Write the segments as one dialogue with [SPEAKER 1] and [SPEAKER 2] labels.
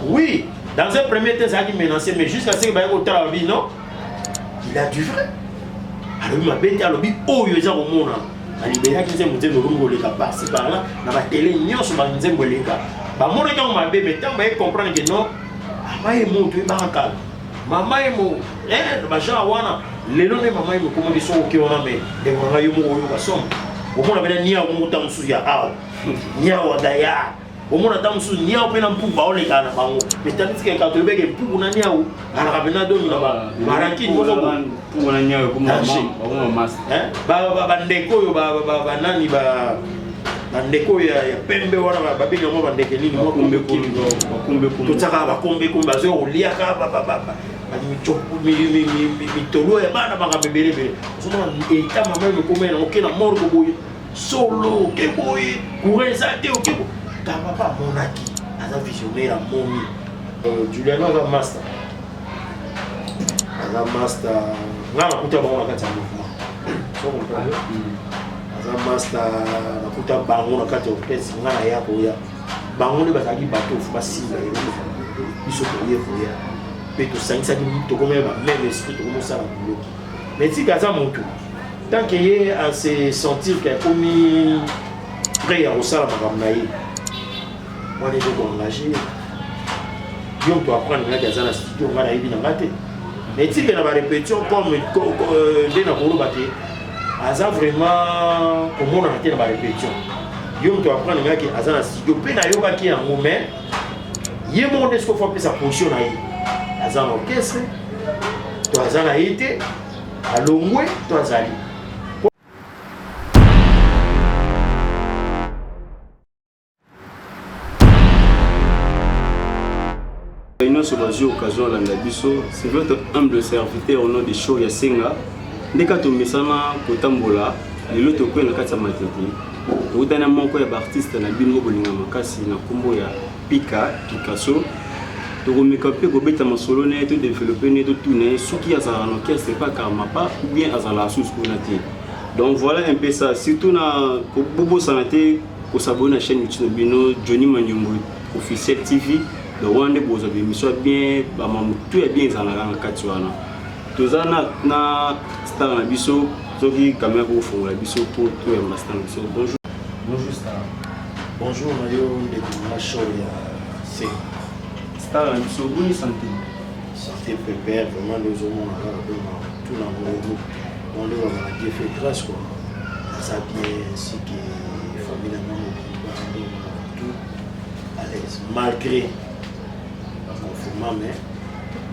[SPEAKER 1] Oui, dans un premier temps, ça a été menacé, mais jusqu'à ce qu'il y ait autant de vie, non? Il a du vrai. Alors, il m'a bêté à l'objet, oh, il y a un monde. Il y a des gens qui ont été par-ci par-là, dans la télé, il y a des gens qui ont été par-là. Il y a des gens qui ont été par-là, mais ils comprennent que non, maman est morte, il est barricade. Maman est morte, les noms de maman est morte, comment ils sont OK, on a mis des gens qui ont été morts. Au moins, on a mis un mot dans le sous-ya, il y a un daya. Au moins, on a mis un mot dans le pour les gars. Mais tandis que quand tu veux que pour un niaou, on a ramené un don là-bas. Maranki, pour un niaou, comme un masque. Bandeko, banani, bandeko, ya pembe, wala, babine, moi, bandeke, ni moi, tout ça, va comber, comme bazo, ou liaka, mitolo ya bana banga bebelebe soma eta mama me komena okena mort ko boy solo ke boy kuresate okebo ta papa monaki aza visionnaire momi Juliano aza master ngana kuta bango na kati ya mouvement so comprendre aza master na kuta bango na kati ya orchestre ngana ya ko ya bango ne bazaki bato fu basinga biso ko ye ko ya mais tout ça, ça dit tout comme même esprit tout comme ça boulot. Mais si Gaza mon tout, tant qu'il est à se sentir qu'il a commis prêt à ressort à Mamnaï, moi les gens engagés, ils ont apprendre à Gaza la studio, on va aller dans la tête. Mais si il y a une répétition comme des Napolo Baté, Gaza vraiment comment on a été dans la répétition. Ils ont apprendre à Gaza la studio, puis na yoga qui est en moment, il y a mon espoir pour sa position là. Azan orchestre, tu as un été, à l'ongoué, tu as allé.
[SPEAKER 2] Réunion sur la occasion Landabiso, c'est votre humble serviteur au nom de Show Yasenga. Dès que tu mets ça dans Kotambola, les autres coins dans Katsa Matete. Vous avez un manque d'artistes dans la Bino Bolinga Makasi, dans Combo ya Pika, Picasso. Tu as un solo, tu développé, tu tournes, ce qui est en orchestre, c'est pas Karmapa ou bien à la source. Donc voilà un peu ça. Surtout dans Bobo Sanate, pour s'abonner à la chaîne YouTube Johnny Manyombo, officiel TV, le Rwanda, vous avez mis ça bien, tout est bien dans la Katuana. Tout ça, na Star Nabiso, ce qui est caméra au fond, Nabiso pour tout le master. Bonjour.
[SPEAKER 1] Bonjour Star. Bonjour Mario de la show. C'est
[SPEAKER 2] bonne santé.
[SPEAKER 1] Santé pépère, vraiment les hommes tout dans le monde. On est vraiment Dieu fait grâce quoi. Ça bien ainsi que famille tout à l'aise. Malgré le confinement, mais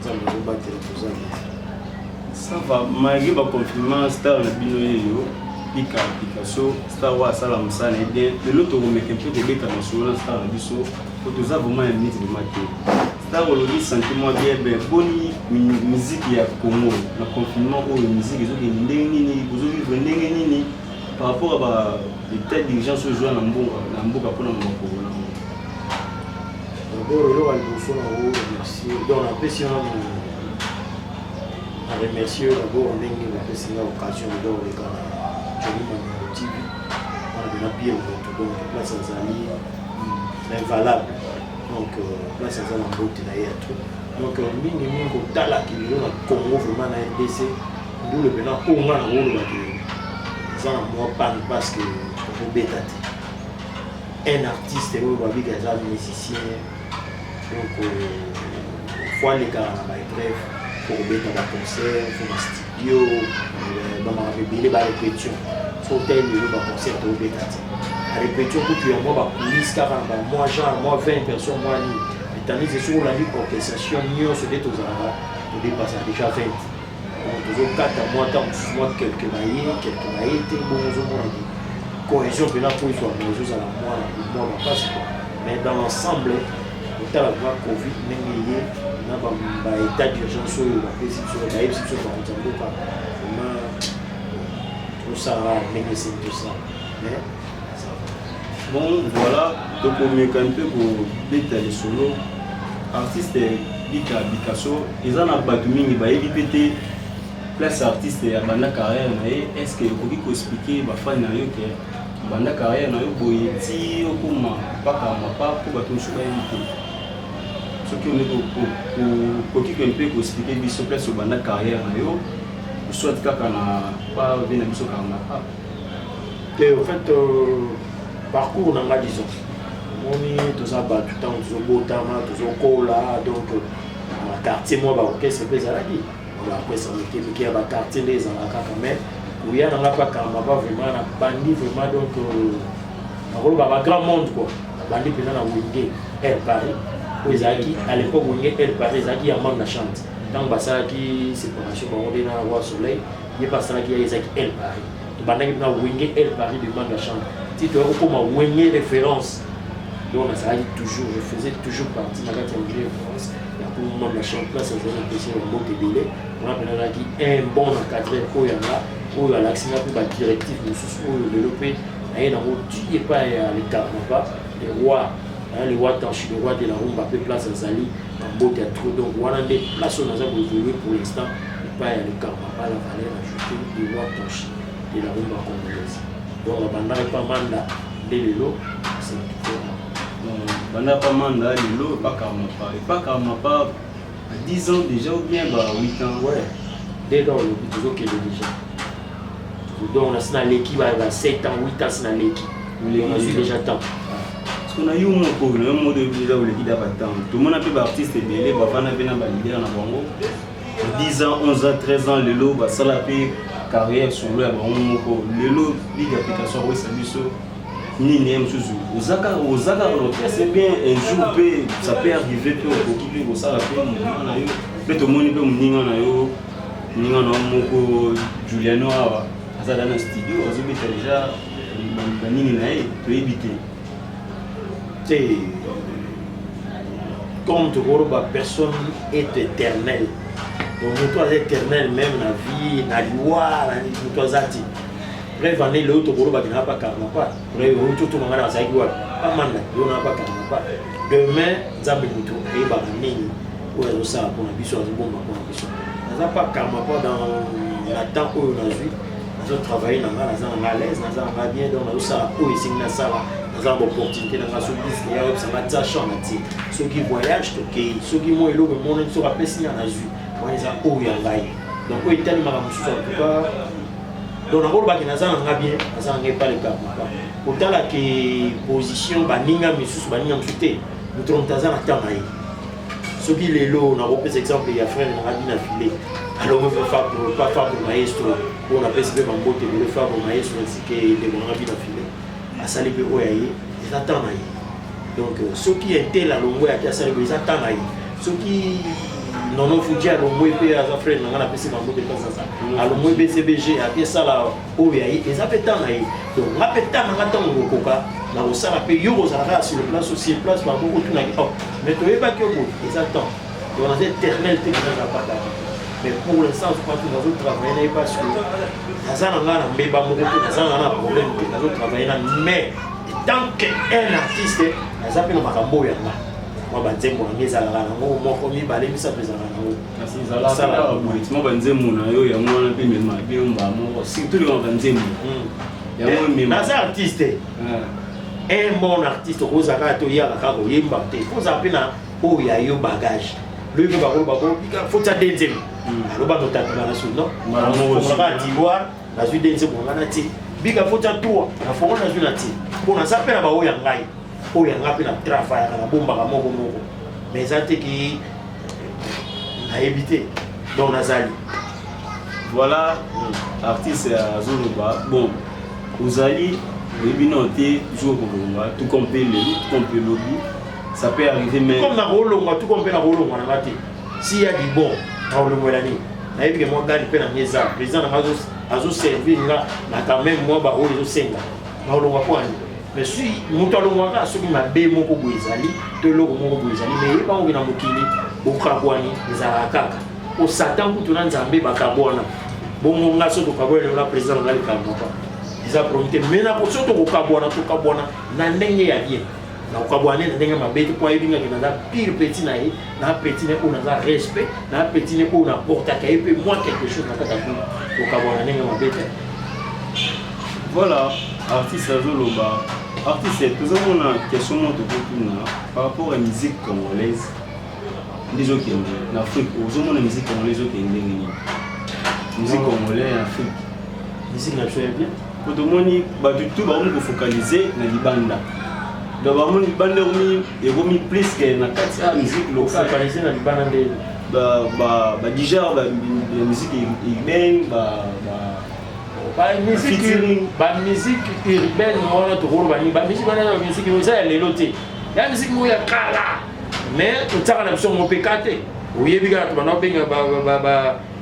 [SPEAKER 1] ça ne va pas battre
[SPEAKER 2] ça va, malgré le confinement, Star le bino Picasso, Star Wars Salam San et bien de l'autre on met un peu de bêta national Star le biso pour tout ça vraiment un mythe de maquille. Star aujourd'hui sentiment bien bonne musique il y a Congo le confinement où la musique ils ont des par rapport à l'état dirigeant se joue dans Mboka pour la Mboka.
[SPEAKER 1] D'abord le roi merci donc la pression à remercier d'abord on a fait l'occasion de les gars Johnny Manyombo TV on a bien donc place à Zali invalable donc place à Zali en beauté d'ailleurs donc mingi ko tala ki le Congo vraiment na RDC nous le bena ko ngana wolo ba que ça moi pas parce que on bêta un artiste ou ba bi gaza musicien donc faut les gars bref pour bêta ba concert pour studio ba ma bébé ba répétition hôtel le concert au bêta la répétition pour tu moi ba police car moi genre moi 20 personnes moi ni tandis que sur la vie orchestration nous se dit aux arabes on dépasse déjà 20 donc 4 mois temps moi quelques mailles bon cohésion pour la police soit à la moi passe mais dans l'ensemble au temps de la Covid même na ba état d'urgence sur la précision d'ailleurs si sur pas vraiment tout ça mais c'est tout ça mais
[SPEAKER 2] bon voilà donc on met un peu pour détailler les solos artiste Picasso ils en a battu mingi ba éviter place artiste ya banda carrière mais est-ce que vous pouvez expliquer ba fan na yo que banda carrière na yo boye ti okuma paka mapa pour bato chuba éviter ce qui on est un peu expliquer biso place au banda carrière na yo soit kaka na pas bien biso kaka
[SPEAKER 1] et en fait parcours na nga disons moni toza ba tout temps tozo botama tozo kola donc na quartier moi ba orchestre pe zalaki ba orchestre qui a ba quartier les en kaka mais où ya na pas kama pas vraiment na bandi vraiment donc na rolo ba grand monde quoi bandi pena na Wingé El Paris Ezaki à l'époque Wingé El Paris Ezaki a manque de chante donc basala qui séparation ba on na roi soleil il pas ça qui Ezaki El Paris bandaki na Wingé El Paris de manque de chante si tu as comme Wingé référence donc ça toujours je faisais toujours partie de la référence il y a pour le monde la chante là c'est un peu un mot délai on a maintenant qui un bon encadré pour y en a pour la l'action pour la directive nous pour développer et dans le tu pas à l'état pas les rois les rois tanchi les rois de la rumba peu place à Zali en beau théâtre donc voilà des places dans un évolué pour l'instant pas à l'état pas la valeur ajoutée des rois tanchi de la rumba congolaise donc la bande pas mandat de l'élo c'est
[SPEAKER 2] banda pas mandat l'élo pas carrément pas 10 ans déjà ou bien 8 ans
[SPEAKER 1] ouais dès lors le toujours qu'il est déjà donc on a l'équipe à 7 ans 8 ans c'est dans l'équipe on a eu déjà temps
[SPEAKER 2] parce qu'on a eu un mot de déjà où l'équipe a pas temps tout le monde a pu artiste belé ba fana bena ba leader na bango 10 ans 11 ans 13 ans lelo ba sala pe carrière sur le ba moko lelo ligue application ouais ça biso ni nem susu ozaka c'est bien un jour peut ça peut arriver peu au qui ko sala pe na yo pe to moni pe muninga na yo ninga na moko Juliano awa ça dans le studio on a déjà banini nae to éviter
[SPEAKER 1] c'est comme tout le monde personne est éternel donc toi éternel même la vie la loi la toi zati bref année l'autre tout le monde n'a pas carrément pas bref tout le monde a ça quoi pas mal on n'a pas carrément pas demain zambe mutu et ba nini ou alors ça pour la biso bon pour la biso ça pas carrément pas dans la temps où on a vu je travaille dans la zone à l'aise dans la bien dans ça où ici na sala dans une opportunité dans la sous-liste il y a ça va déjà changer ceux qui voyagent OK ceux qui moi le monde se rappelle si en a vu moi ça où ya ngai donc où était le mara mususu en tout cas donc na rolo ba kina zana nga bien ça ngai pas le cas autant la que position baninga misusu baninga msute nous tazana tamayi ceux qui les lots on a repris exemple il y a frère on a dit na filé alors on veut faire pas faire pour maestro on appelle ce que mambo te veut faire pour maestro ainsi que les mon avis na filé à salibe oyaye ils attendent aïe donc ceux qui étaient là longo ya kia salibe ils attendent aïe ceux qui non non faut dire longo et à sa frère on a appelé ce mambo de pas ça alors moi BCBG à kia sala oyaye ils appellent tant aïe donc on appelle tant na tant ngokoka na osala pe yo ozala sur le plan social place par beaucoup tout na mais tu pas que ils attendent donc on a éternel te na pas mais pour l'instant je crois que nous autres travailler parce que ça n'a pas de ça n'a pas de problème nous autres travailler mais tant qu'un artiste ça peut nous makambo ya moi banzembo na ngeza la ngo moko mi balé mi ça pesa na ngo
[SPEAKER 2] ça la mo banzembo na yo ya mwana pe mema pe mba mo surtout le banzembo ya mo mema
[SPEAKER 1] ça artiste un bon artiste ozaka to ya ka ko yemba te faut ça pe na o ya yo bagage le bako faut ça denzem alors ba notata na so non on va d'ivoire la suite denzem on va na ti bika faut ça toi na fo na juna ti pour na ça pe na ba o ya ngai o ya ngapi na travail na bomba ka moko mais ça te qui à éviter donc nazali
[SPEAKER 2] voilà artiste à Zuluba bon Ozali et noté toujours tout compter le lobby ça peut arriver mais
[SPEAKER 1] comme na rolonga tout comme na rolonga na ngati si ya di bon na rolonga la ni na yebi ke mo gani pe na ngeza président na azo servir na quand même moi ba o zo senga na rolonga kwa ni mais si muto alonga ka soki mabe moko boezali to loko moko boezali mais ba ngina mokili okabwani ezala kaka o satan kutu na nzambe bakabwana bongo nga soto kabwana na président na likambo ils promis mais na soto kokabwana to kabwana na ndenge ya bien na ukabwane na ndenge mabete kwa yibinga kinaza pire petit na ye na petit ne on a respect na petit ne on apporte à peu moins quelque chose na kata ko ukabwana ndenge mabete
[SPEAKER 2] voilà artiste azoloba artiste toujours on a question monte par rapport à la musique congolaise des autres en Afrique aux hommes de musique congolaise autres musique congolaise en Afrique
[SPEAKER 1] musique naturelle bien
[SPEAKER 2] pour tout le monde bah tout va on focaliser na libanda donc ba mon libanda on plus que na kati musique locale
[SPEAKER 1] focaliser na libanda de
[SPEAKER 2] ba déjà ba musique urbaine
[SPEAKER 1] musique urbaine on to rolo ba musique on musique ça lelo te ya musique mo ya kala mais utaka na biso mo pekate oyebi ka to bana benga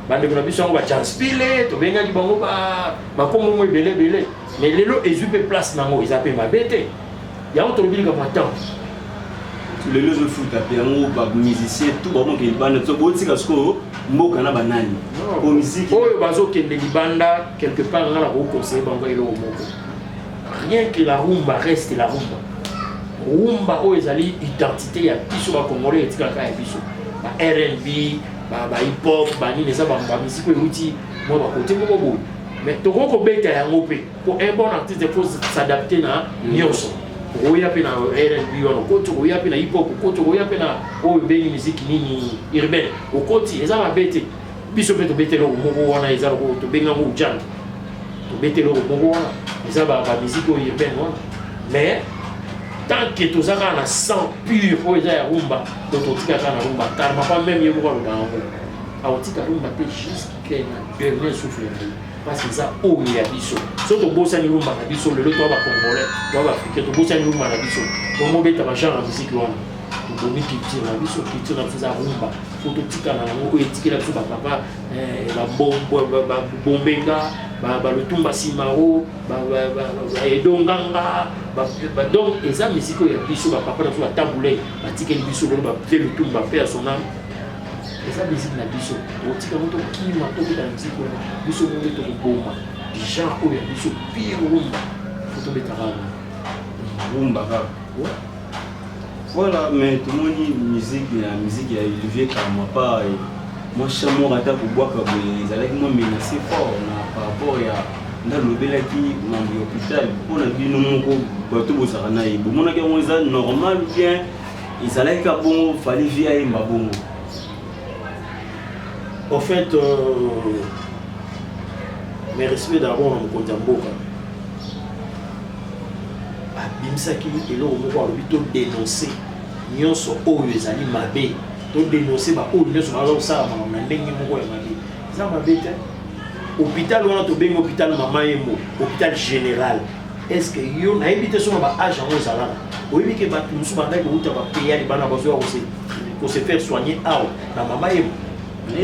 [SPEAKER 1] bandeko na biso ba transpile to benga ki bango ba komo mo belé mais lelo ezupe place nango ezape mabete ya on to bilika matin
[SPEAKER 2] les deux foot à Pérango, musicien, tout le monde qui est bande, tout le monde qui est mboka na banani.
[SPEAKER 1] Pour musique. Oh, bazo qui est libanda quelque part dans la roue conseil bango ilo moko. Rien que la rumba reste la rumba. Rumba o ezali identité ya biso ba congolais etika ka ya biso. Ba R&B, ba hip hop, ba ni les ba musique outil moi ba côté moko bo. Mais to ko beta ya ngopé. Pour un bon artiste il faut s'adapter na nyonso. Oya pe na R&B wana okoti oya pe na hip hop okoti oya pe na oyo bengi musique nini urbaine okoti eza mabete biso pe to betelo moko wana eza ko to benga ngo jam to betelo moko wana eza ba musique urbaine wana mais tant que to zaka na sang pur oyo eza ya rumba to tika kana rumba car ma pas même yebo ko na ngo aotika rumba te jusqu'à na dernier souffle parce que ça o ya biso soto bossa ni rumba na biso lelo to ba congolais to ba africain to bossa ni rumba na biso to mo beta ba genre musique wana to boni culture na biso culture na fisa rumba foto tika na ngo etikela biso ba papa ba bombenga ba lutumba simaro ba edonganga ba donc eza musique ya biso ba papa na so ba tamboulé ba tikeli biso lelo ba pe lutumba pe son eza musique na biso otika moto kima to beta musique wana biso mo to boma déjà oyo biso pire rumba foto beta
[SPEAKER 2] rumba voilà mais tout le monde musique ya Olivier Kamapa moi chamo rata ko boaka boye ezalaki moi menacé fort par rapport ya ndalobelaki mambo ya hôpital mpona bino moko bato bosaka na ye bomonaki yango eza normal ou bien ezalaki ka bongo fali via yemba bongo.
[SPEAKER 1] En fait, mes respects d'abord dans mon compte en boca. Bimsaki et là on va plutôt dénoncer. Nous sommes au ezali mabe. To dénoncer ba o nous sommes ça na ndenge moko ya mabe. Ça mabe te. Hôpital on a to bengo hôpital mama yemo, hôpital général. Est-ce que yo na éviter so ba agent au salon. Oui que ba tout ba ndako uta ba payer bana bazo pour se faire soigner à na mama yemo.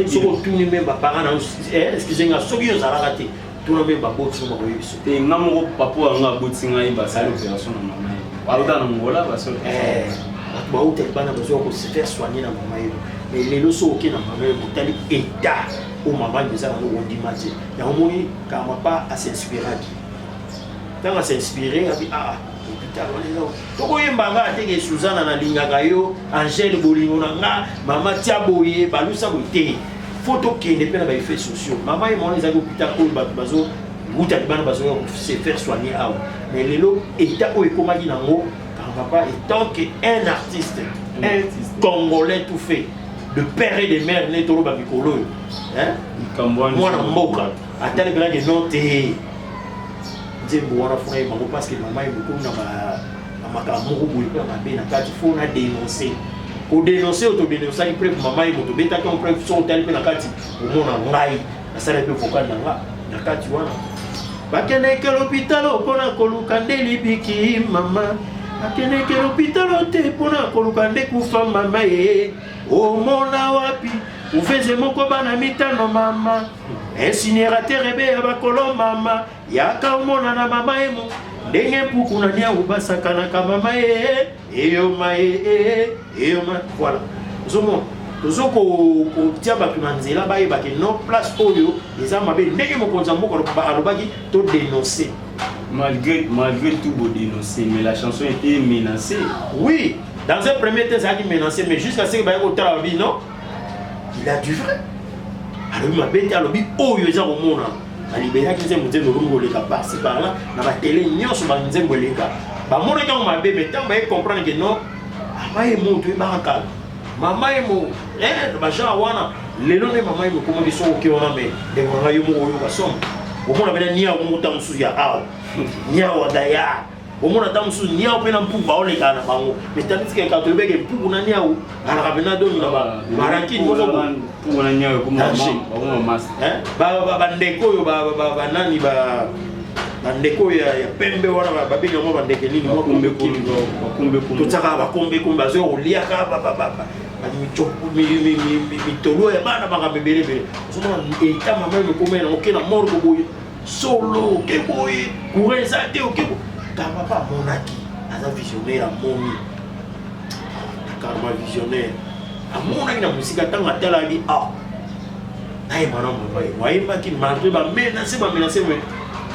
[SPEAKER 1] Si vous tournez même par parents, excusez-moi, ceux qui ont raté, tout le monde va botter sur le réseau. Et nous avons pas pour un bout de singaï, bah ça l'opération dans ma main. Voilà dans Angola, bah ça. Bah où t'es pas dans besoin de se faire soigner dans ma main. Mais les leçons auxquelles dans ma main, vous t'allez état au maman de ça dans le monde d'image. Il y a un moment quand on pas à s'inspirer. Quand on s'inspirer, on dit ah. Toko yembanga ateke Suzana na lingaka yo Angèle bolingo na nga mama tia boye balusa bote photo kende pe na ba effets sociaux mama e mona ezaki hôpital ko bazo guta libana bazo se faire soigner à mais lelo état o ekomaki nango car papa étant que un artiste congolais tout fait de père et de mère né tolo ba mikolo hein moi na mboka atale grand que non te Zembo wana fona bango parce que maman est beaucoup na makamoko boye pe na be na kati faut na dénoncer ko dénoncer auto dénoncer il preuve maman est moto beta ko preuve son tel pe na kati au mona ngai na sala pe vocal na kati wana bakene ke l'hôpital pona koluka ndeli biki mama bakene ke l'hôpital te pona koluka nde kufa mama e o mona wapi uveze moko bana mitano mama incinérateur ebe ya bakolo mama yaka omona na mama emo ndenge mpuku na nia ubasakanaka mama eyoma eyoma voilà ozomona tozo kotia bato na nzela bayebake non place oyo eza mabe ndenge mokonzi ya mboka alobaki to dénoncer
[SPEAKER 2] malgré tout beau dénoncer mais la chanson était menacée.
[SPEAKER 1] Oui, dans un premier temps ça a été menacé mais jusqu'à ce que baye kotala babi non il a du vrai. Alors ma bête a lobby oh yo za komona na libéra ki nzembo nzembo longo leka par-ci par-là na ba télé nyonso ba nzembo leka ba mona ka ma bébé tant ba comprendre que non ama e moto e ba kala mama emo baja wana lelo ne mama emo koma biso oke wana me de mama yo mo yo basom omona bena nia mo tamusu ya aw nia wadaya omona tamusu nia pena mpu ba ole kana bango metanitike ka to bege mpu na nia o ala bena do na ba maranki mo ko
[SPEAKER 2] mpu na nia ko mama mas
[SPEAKER 1] ba ndeko yo ba nani ba bandeko ya pembe wana babinga mo bandeke nini mo kombe to tsaka ba kombe bazo oliaka mitolo ya bana banga bebelebele soma eta mama me komena okena morgo boye solo ke boye kureza te oke ka papa monaki aza visionnaire momi karma visionnaire amona ina musika tanga tala li ai mana mama waimba ki malgré ba menace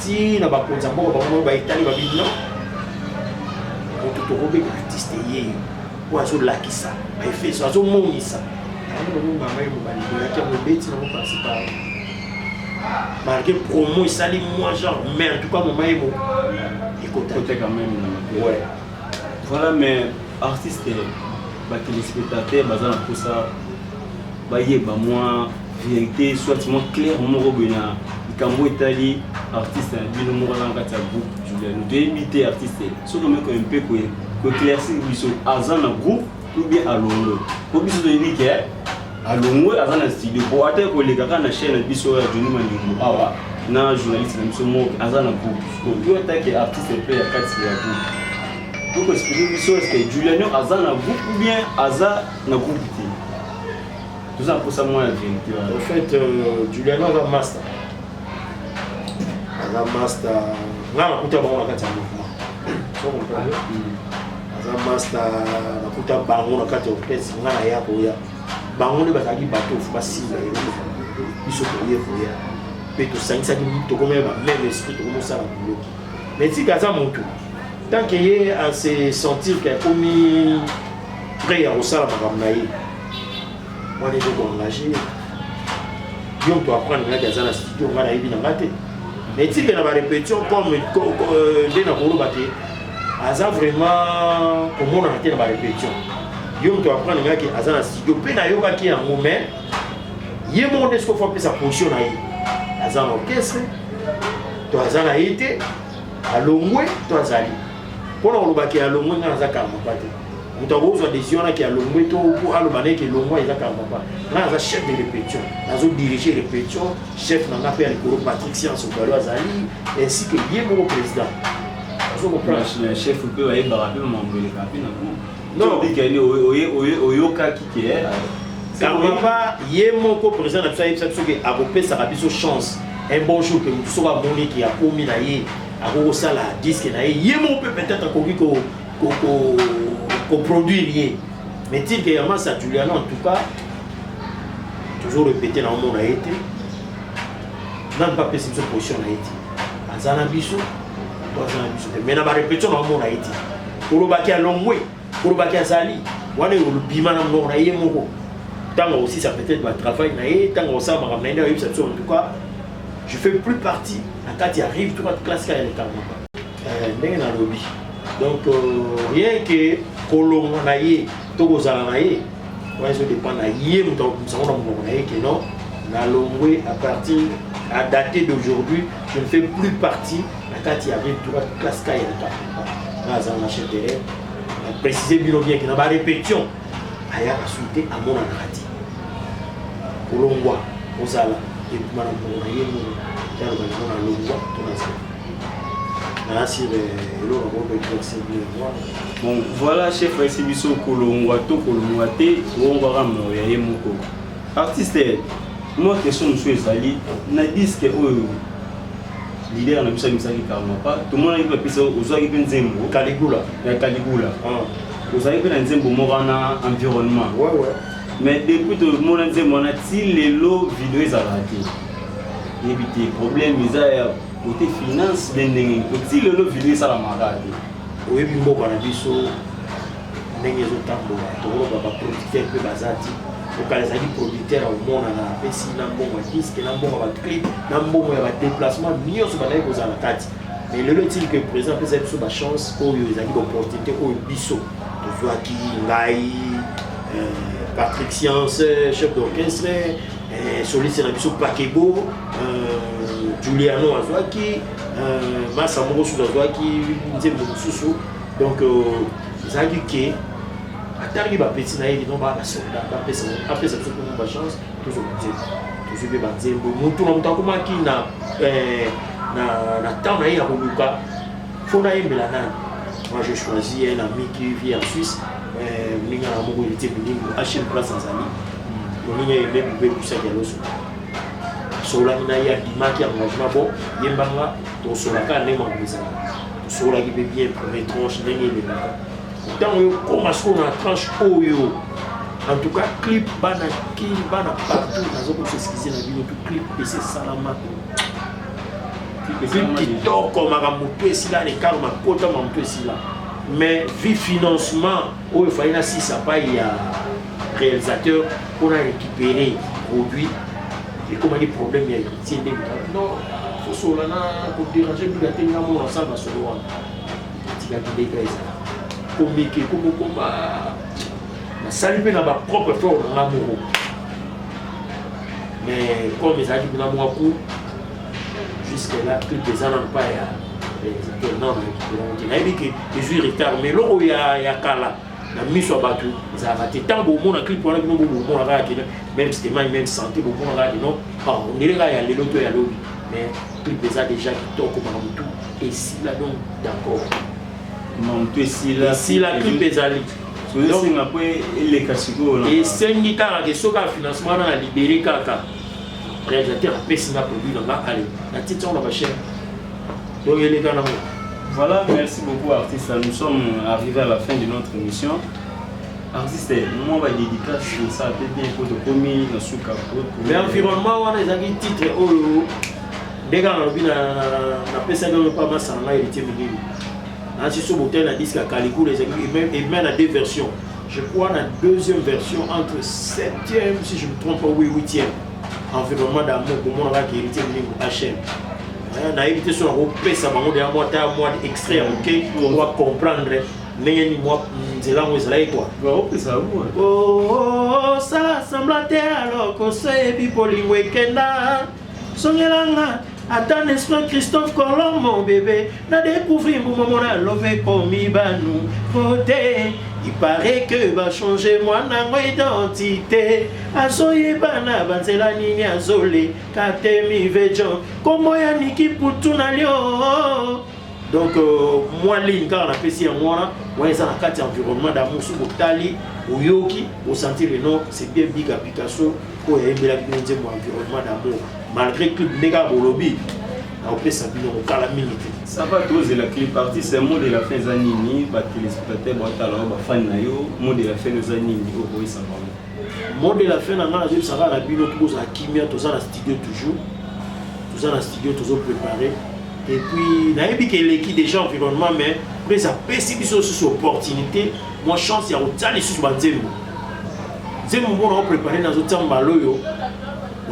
[SPEAKER 1] ti na bakonza mboko bango ba itali ba bino to robe artiste ye kwa zo lakisa ba efeso azo monisa ngo mama yo ba libo yake mo beti na mo principal malgré promo isali moi genre mais en tout cas mama yo côté
[SPEAKER 2] quand même
[SPEAKER 1] ouais
[SPEAKER 2] voilà mais artiste ba téléspectateur bazana pour ça ba yeba moi vérité soit moi clair mo robena kambo itali artiste bino mo na kati ya groupe Juliano de imiter artiste so comme un peu ko éclaircir biso azana groupe ou bien alongo ko biso de dire que alongo azana studio pour ate ko le kaka na chaîne biso ya Johnny Mandingo awa na journaliste na biso mo azana groupe ko yo attaque artiste pe ya kati ya groupe donc expliquer biso est-ce que Juliano azana groupe ou bien aza na groupe tout ça pour ça moi la vérité
[SPEAKER 1] en fait Juliano va master la master ngana kuta bango na kati ya mouvement so comprendre aza master na kuta bango na kati ya orchestre ngana ya ko ya bango ne bazali bato basila yo biso ko ya pe to sangisa ki to comme ba même esprit to comme ça la boulot mais si kaza monto tant qu'il y a à se sentir que comme prêt à osala makamnaye moi les deux engagés yo to apprendre na kaza na studio ngana yebi na ngate mais si il y a une répétition comme Dena Korobate, Aza vraiment comme on a été dans la répétition. Il faut apprendre que Aza na studio, puis na yoga qui est un moment, il y a un moment où il faut faire sa position là. Aza na orchestre, toi Aza na été, à l'ongwe, toi Azali. Pour le Korobate à l'ongwe, on a Aza Karma Pate. On a besoin de décision qui a l'ongwe, pour Alobane qui est l'ongwe, Aza Karma Pate. Là, Aza chef de répétition. Nous avons dirigé les répétitions, chef de l'appel Patrick Sian Sokalo Azali, ainsi que Yémo président.
[SPEAKER 2] Le chef peut aller barrer mon non, il dit qu'il y a qui est.
[SPEAKER 1] Car papa, Yémo président de la Abopé Sarabiso chance. Un bon jour que nous sommes abonnés qui a promis d'ailleurs à Rosala disque Yémo peut peut-être qu'on produit. Mais il y a ça Juliano en tout cas. Toujours répété dans le monde a été n'a pas passé cette position a été azana biso mais na ba répétition dans le monde a été pour le baquer à long way pour le baquer à Zali wana le bima na monde a yé moko tant aussi ça peut-être va travail na yé tant ça ma ramener na yé en tout cas je fais plus partie quand il arrive tout votre classe est carrément ndenge na lobby donc rien que kolongo na yé to kozala na yé ouais, ça dépend de hier, non, à partir à dater d'aujourd'hui, je ne fais plus partie quand il y avait tout la classe K. Préciser bien que dans la répétition, il y a souhaité à mon narratif. Pour l'ongwa, aux ala, et pour madame Monaye, il y a
[SPEAKER 2] bon, voilà, chef Sibiso Kolongwato, Kolongwate, Wongwara Moyaye Moko. Artiste, moi, question de M. Zali, n'a dit que leader na bisa misaki karma pas tout le monde a pisa ozaki pe nzembo
[SPEAKER 1] Caligula
[SPEAKER 2] ozaki pe na nzembo morana environnement mais depuis tout le monde nzembo na ti lelo vidéo ezalaki éviter problème eza côté finance ndenge ti lelo vidéo sala makati
[SPEAKER 1] oyebi mboka na biso ndenge ezotambola toloba baproducteur mpe bazati okala ezali producteur omonana apesi na mbongo ya diske na mbongo ya baclip na mbongo ya badéplacement nyonso bazali kozala kati mais lelo etili ke président apesa biso bachance oyo ezali baopportunité oyo biso tozwaki ngai Patrick Science, chef d'orchestre, soliste na biso Pakebo, Juliano Azwaki, Massa Morosu Azwaki, Nzembo Mususu. Donc ça dit que atari ba petit na yeli non ba soldat ba pesa après ça tout une chance toujours be ba Nzembo mutu na mutu kuma ki na na temps na ya koluka faut na yembela nani. Moi j'ai choisi un ami qui vit en Suisse, Minga Amogo il était venu à H Place en Zali. Minga il même pouvait pousser à l'os. Sola ina ya dimaki engagement bon yembanga to sola ka ne mangisa. Sola qui peut bien premier tranche ndenge le. Dans yo commence qu'on a tranche oyo. En tout cas clip bana ki bana partout nazo ko s'excuser na vidéo tout clip PC salama. TikTok comme Aramuto et là les cartes ma pote Aramuto et là mais vu financement où il fallait si ça pas il y a réalisateur pour récupérer produit et comment les problèmes il y a héritier non faut solana pour déranger plus la tenir mon ensemble sur le one tu vas te dégager comme na saluer na ba propre fort dans l'amour mais comme ils a dit dans moi coup jusque là clip des ans pas non il a dit que je suis retard mais là où il y a Kala la mise au bateau ça va être tant beau mon clip pour la bon même si même santé bon non on est là il y a les lotos il y a l'eau mais clip des ans déjà qui toque comme tout et si là donc d'accord
[SPEAKER 2] non tu es si
[SPEAKER 1] là clip des ali
[SPEAKER 2] donc après les casigo
[SPEAKER 1] et c'est une guitare qui soka financement dans la libérer kaka réalisateur a payé un produit dans la allez la petite on va cher donc il est dans la
[SPEAKER 2] voilà merci beaucoup artiste nous sommes arrivés à la fin de notre émission artiste nous on va dédicacer ça peut bien pour de commis dans sous capot
[SPEAKER 1] mais environnement on a des titres oh des gars on a payé ça pas mal ça là il était mini ainsi sur hôtel a disque à Calico les et même à deux versions je crois la deuxième version entre 7e si je me trompe pas oui 8e environnement d'amour pour mon qui hérité de HM. On a évité sur le ça m'a montré à moi extrait OK on va comprendre mais moi c'est là où ça là quoi. Oh ça semble alors que c'est bipoli weekend songelanga attends esprit Christophe Colomb mon bébé n'a découvrir mon moment à lever comme Ibanou côté il paraît que va changer moi na identité asoye bana banzela nini azole katemi vejon komo ya niki putu na lio donc moi ligne car on a fait si moi ouais ça na kati environnement d'amour sous botali oyoki au sentir le nom c'est bien big à Picasso ko ya embela binze mo environnement d'amour malgré que nega bolobi on peut s'abîmer au calamité
[SPEAKER 2] ça va tous la clip partie c'est mot de la fin zanini ba téléspectateur ba talo ba fan na yo mot de la fin zanini au boy ça va
[SPEAKER 1] mot de la fin na nga je ça va la bino tous à kimia tous à la studio toujours tous à la studio toujours préparé et puis na yebi que l'équipe déjà environnement mais après ça pèse biso sur opportunité moi chance il y a autant les sous banzembo zemo on préparé dans autant baloyo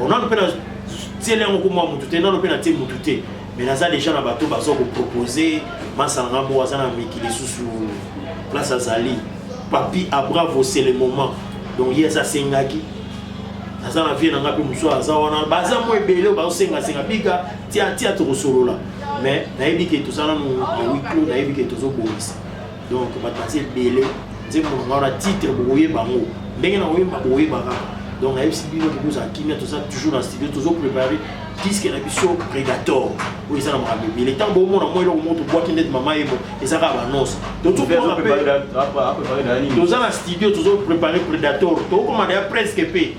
[SPEAKER 1] on a peine tiens on comme moi mututé non peine tiens mututé mais là ça déjà na bateau bazo ko proposer masanga mo azana mikili sous place azali papi à bravo c'est le moment donc hier ça sengaki ça na vie na ngapi muso azawana baza mo ebele ba senga senga bika tia to solo là mais na yebi que tout ça na no weekend na yebi que tout zo bolis donc ba passer belé nzembo ngora titre boye bango ndenge na oyeba boye baka donc na yebi bino ko za kimia tout ça toujours dans studio toujours préparé disque na biso Predator oui ça na ma bébé le temps bon moi le montre boîte net maman et ça va annonce donc tout préparé dans un studio toujours préparé Predator to commander presque p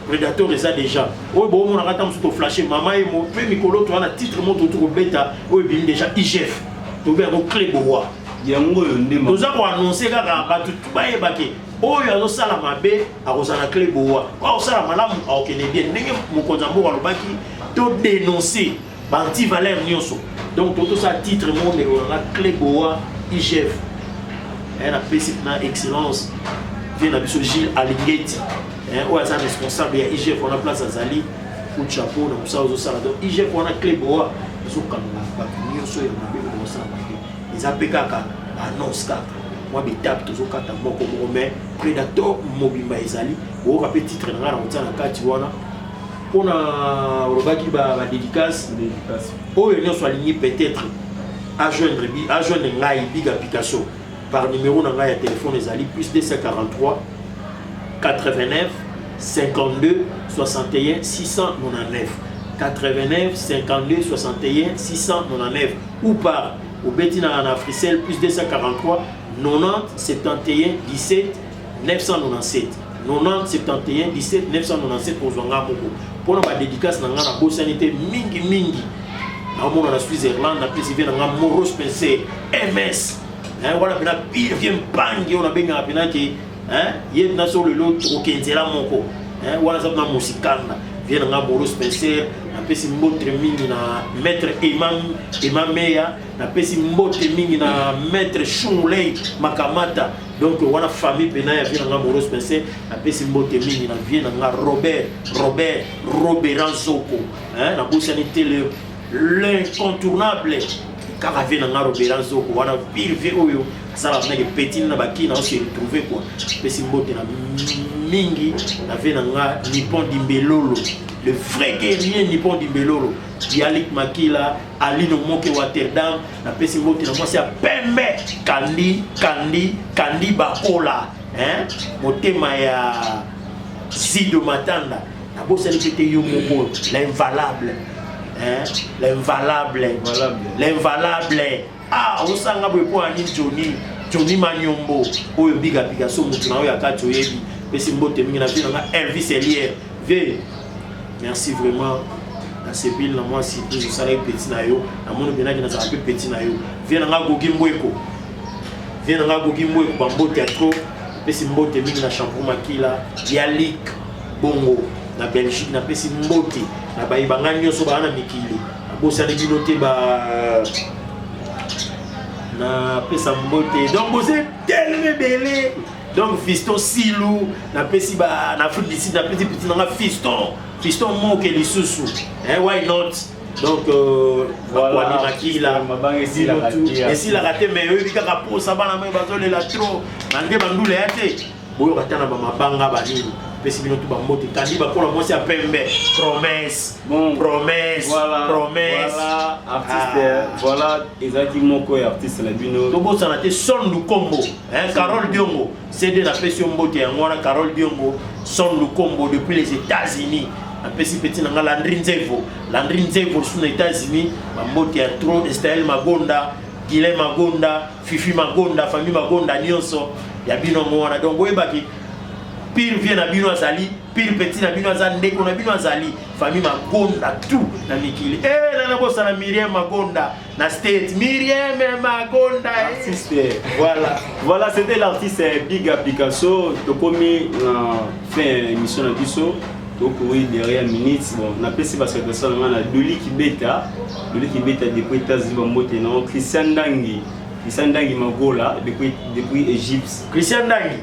[SPEAKER 1] Predator ça déjà oui bon on a attend sur flasher maman et mon premier micro to na titre montre autour bêta oui bien déjà IGF to bien au clé bois
[SPEAKER 2] yango ndema
[SPEAKER 1] nous avons annoncé kaka ba tout ba yebake oyo azo sala mabe akozana clé bois o sala malamu akene bien ndenge mokonza moko alobaki to dénoncer ba anti valeur nyonso donc tout ça titre monde on a clé bois IGF elle a fait na excellence vient na biso Gilles Alingeti ou à sa responsable ya IGF on a place azali coup de chapeau na ça ozo sala donc IGF on a clé bois zo kanga ba nyonso ya mabe ko sala ils appellent kaka annonce kaka moi des tapes toujours quand moko mais Predator mobimba ezali o ka petit titre na na kati wana pona robaki ba dédicace o yo so aligné peut-être à joindre ngai Biga Picasso par numéro na ngai ya téléphone ezali plus 243 89 52 61 699 89 52 61 699 ou par au Betina en Africell plus 243 90 71 17 997 90 71 17 997 pour Zwanga Moko pour la dédicace na nga na bosanité mingi na mona na Switzerland na PCV na nga Moro Spencer MS voilà pena pire vient bangi on a benga pena ki yé na sur le lot okenzela moko voilà ça na musikanda vient na Moro Spencer na pesi mbotre mingi na maître Imam Meya na pesi mbotre mingi na maître Chumulei Makamata donc wana famille pena ya vient na Moro Spencer na pesi mbotre mingi na vient na Robert Ranzoko na bosanité l'incontournable car avait na Robert Ranzoko wana pire vie oyo ça va venir petit na baki na se retrouver quoi pesi mbotre na mingi na vient na Nippon Dimbelolo le vrai guerrier Nippon Dimbelolo Yalik Makila Alino Moke Rotterdam na pesi mbote na moi c'est Pembe Kandi Bakola motema ya Zido Matanda na bossa likete yo moko l'invalable osanga boye po ani Johnny Manyombo oyo Biga Picasso mutu na oyo akati oyebi pesi mbote mingi na vina nga Elvis Elier ve merci vraiment dans ces villes là moi si je salai petit na yo na mono bena ki na za petit na yo viens nga Gogi Mbweko bambo théâtre pesi mbote mingi na Champour Makila Yalik Bongo na Belgique na pesi mbote na bayibanga nyonso bana mikili bosani binote ba na pesa mbote donc vous êtes tellement belé donc Fiston Silou na pesi ba na Afrique du Sud na pesi petit na Fiston Moke lisusu why not donc voilà Makila et si la raté mais eux bika ka posa bana me bazole la trop nande bandule yate boyo katana ba mabanga banini pesi bino tu ba mbote kandi ba kola moi c'est à Pembe promesse
[SPEAKER 2] voilà artiste voilà ezaki moko ya artiste la bino
[SPEAKER 1] to bo sana te Son Lukombo Carole Diongo CD na pesi mbote ya ngwana Carole Diongo Son Lukombo depuis les États-Unis a pesi petit na Landry Nzevo sur les États-Unis ba mbote ya trop Estelle Magonda Guilhem Magonda Fifi Magonda famille Magonda nyonso ya bino ngwana donc oyebaki pire vient na bino azali pire petit na bino azali ndeko na bino azali famille Magonda tout na mikili na bossa na Myriam Magonda na state Myriam Magonda
[SPEAKER 2] artiste voilà c'était l'artiste Biga Picasso to komi na fin émission na biso donc oui derrière minutes bon na pesi parce que ça na Doli Kibeta depuis États-Unis mbote na Christian Ndangi Magola depuis Égypte
[SPEAKER 1] Christian Ndangi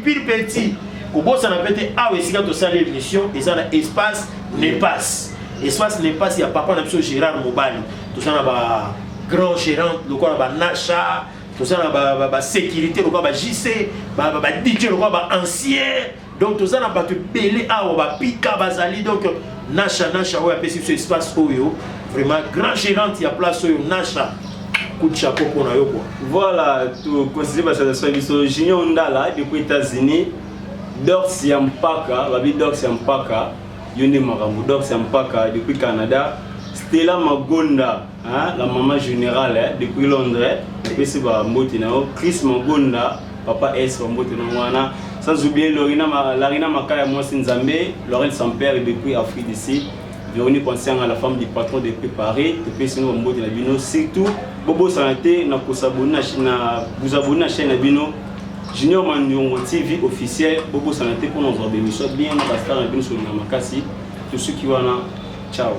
[SPEAKER 1] pire petit kobosa na pete awe sika to sala émission eza na espace Nepas ya papa na biso Gérard Mobali to sala ba grand gérant lokola ba Nasha to sala ba sécurité lokola ba JC ba DJ lokola ba ancien donc to sala ba to belé awa ba pika bazali donc Nasha oya pesi ce espace oyo vraiment grand gérant ya place oyo Nasha coup de chapeau pour na yo quoi
[SPEAKER 2] voilà tout considéré par ça biso Junior Ndala depuis États-Unis Dox Yampaka Yonde Marambo Dox Yampaka depuis Canada Stella Magonda la maman générale depuis Londres depuis c'est ba mbote na Chris Magonda papa S mbote na wana sans oublier Larina Makaya moi Nzambe Laurent Sampère depuis Afrique du Sud Véronique Conscient à la femme du patron depuis Paris depuis sinon mbote na bino surtout Bobo Santé na kosabona na vous abonner à chaîne na bino Junior Mandiongo TV officiel Bobo Santé pour nos émissions bien na star na bino sur na makasi tous ceux qui wana ciao